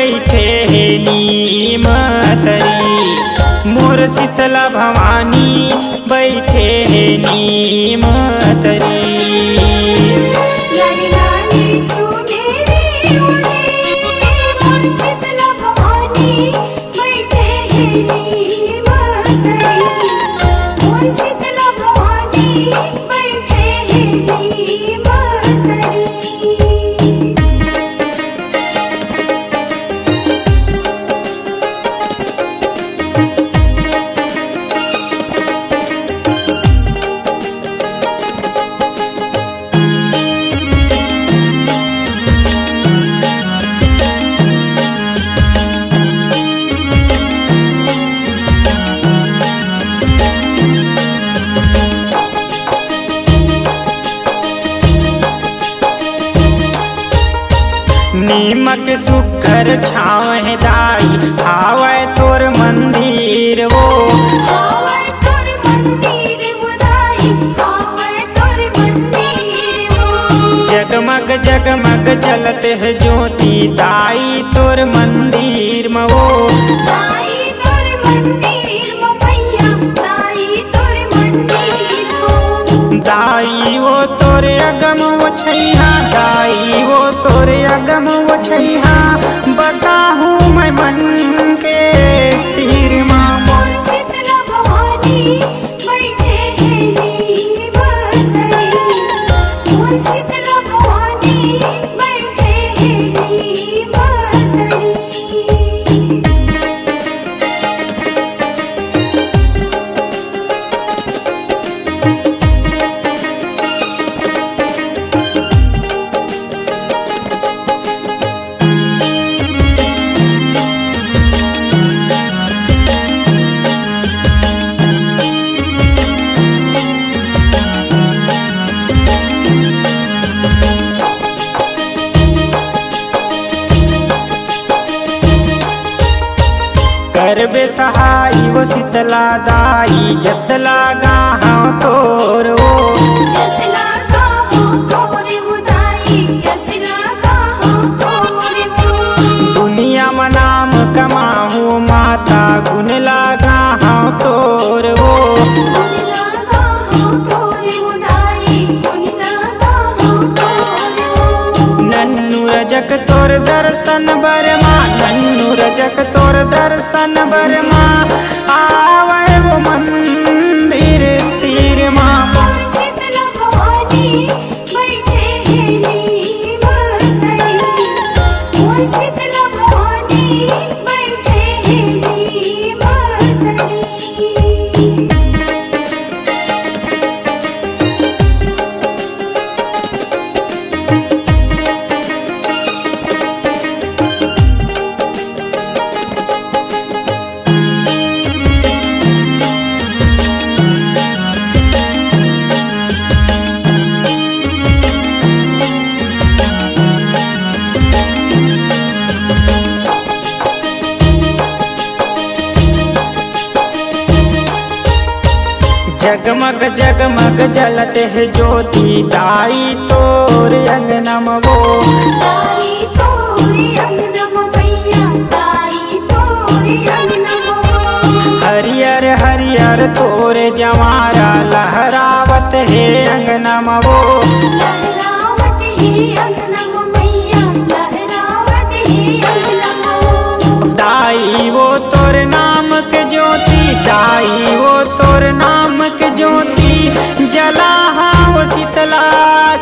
बैठे हे नीम तरी। मोर शीतला भवानी बैठे हे नीम तरी। नीमक सुखर छाव है दाई, हावै तोर मंदिर वो। जगमग जगमग जलत है ज्योति दाई तोर मंदिर में वो। दाई वो तोरे अगम वो छैया, दाई वो तोरे अगम वो छैया। बसा हूँ मैं मन के तीर माँ। मोर शीतला भवानी बैठे हे नीम तरी। मोर शीतला भवानी बैठे हे नीम तरी। करबे सहाय वो शीतला दाई, जस लागा हाँ तोर वो। जस लागा हाँ तोर वो दाई, जस लागा हाँ तोर वो। दुनिया में नाम कमाहूँ माता, गुण लागा हाँ तोर वो। गुण लागा हाँ तोर वो दाई, गुण लागा हाँ तोर वो। नन्नू रजक तोर दर्शन बरमा, नन्नू रजक तोर दर्शन बरमा। आवे वो मंदिर तीर माँ। मोर शीतला भवानी बैठे हे नीम तरी। मोर शीतला भवानी बैठे हे नीम तरी। जगमग जगमग जलत है ज्योति दाई तोर अंगनम वो। दाई तोरे अंगनम मैया, दाई तोरे अंगनम वो। हरियर हरियर तोरे जवारा लहरावत है अंगनम वो। लहरावत है अंगनम मैया, लहरावत है अंगनम वो। दाई वो तोर नाम के ज्योति, दाई वो तोर नाम के ज्योति। जला हाँ वो शीतला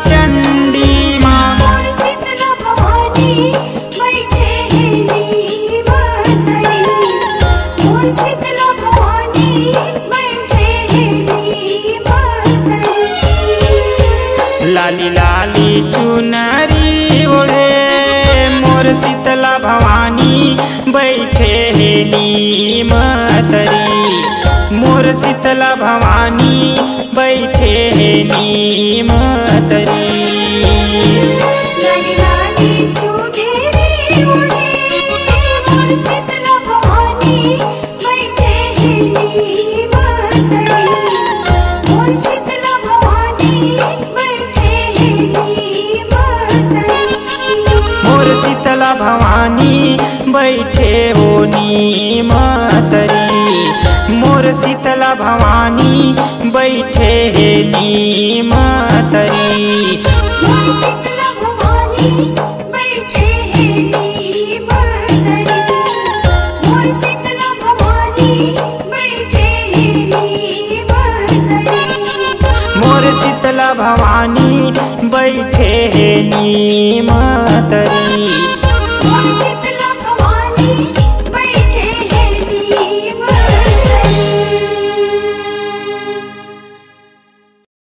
चंडी माँ। मोर शीतला भवानी बैठे हे नीम तरी। मोर शीतला भवानी बैठे हे नीम तरी। लाली लाली चुनरी ओढ़े मोर शीतला भवानी बैठे हे नीम तरी। मोर शीतला भवानी बैठे हे नीम तरी। लाली लाली चुनरी ओढ़े मोर शीतला भवानी बैठे हे नीम तरी। मोर शीतला भवानी बैठे हे नीम तरी। मोर शीतला भवानी शीतला भवानी बैठे हे नीम तरी। मोर शीतला भवानी बैठे हे नीम तरी। मोर शीतला भवानी बैठे हे नीम तरी। मोर शीतला भवानी